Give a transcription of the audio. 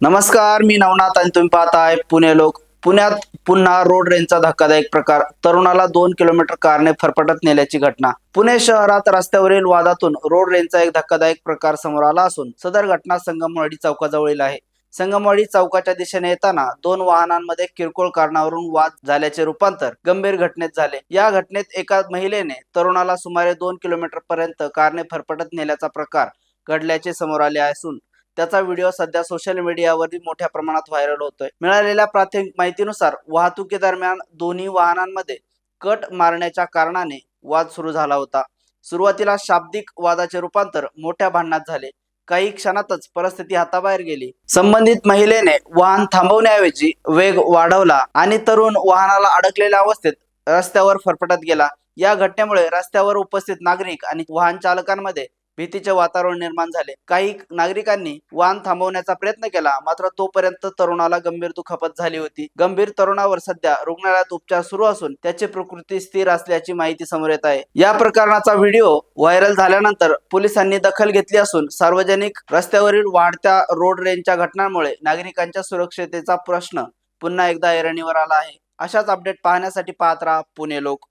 नमस्कार, मी नवनाथ आणि तुम्ही पाहताय पुणे लोक. पुण्यात पुन्हा रोड रेंजचा धक्कादायक प्रकार. तरुणाला 2 किलोमीटर कारने फरफटत नेल्याची घटना. पुणे शहरात रस्त्यावरील वादातून रोड रेंजचा एक धक्कादायक प्रकार समोर आला असून सदर घटना संगमवाडी चौकाजवळील आहे. संगमवाडी चौकाच्या दिशेने येताना 2 वाहनांमध्ये किरकोळ कारणावरून वाद झाल्याचे रूपांतर गंभीर घटनेत झाले. या घटनेत एका महिलेने तरुणाला सुमारे 2 किलोमीटर पर्यंत कारने फरफटत नेल्याचा प्रकार घडल्याचे समोर आले असून त्याचा व्हिडिओ सध्या सोशल मीडियावर मोठ्या प्रमाणात व्हायरल होतोय. मिळालेल्या प्राथमिक माहितीनुसार वाहतुकीदरम्यान दोन्ही वाहनांमध्ये कट मारण्याच्या कारणाने वाद सुरू झाला होता. सुरुवातीला शाब्दिक वादाचे रूपांतर मोठ्या भांडणात झाले. काही क्षणातच परिस्थिती हाताबाहेर गेली. संबंधित महिलेने वाहन थांबवण्याऐवजी वेग वाढवला आणि तरुण वाहनाला अडकलेल्या अवस्थेत रस्त्यावर फरफटत गेला. या घटनेमुळे रस्त्यावर उपस्थित नागरिक आणि वाहन चालकांमध्ये भीतीचे वातावरण निर्माण झाले. काही नागरिकांनी वाहन थांबवण्याचा प्रयत्न केला, मात्र तोपर्यंत तरुणाला गंभीर दुखापत झाली होती. गंभीर तरुणावर सध्या रुग्णालयात उपचार सुरू असून त्याची प्रकृती स्थिर असल्याची माहिती समोर येत आहे. या प्रकरणाचा व्हिडिओ व्हायरल झाल्यानंतर पोलिसांनी दखल घेतली असून सार्वजनिक रस्त्यावरील वाढत्या रोड रेंजच्या घटनांमुळे नागरिकांच्या सुरक्षतेचा प्रश्न पुन्हा एकदा ऐरणीवर आला आहे. अशाच अपडेट पाहण्यासाठी पाहत राहा पुणे लोक.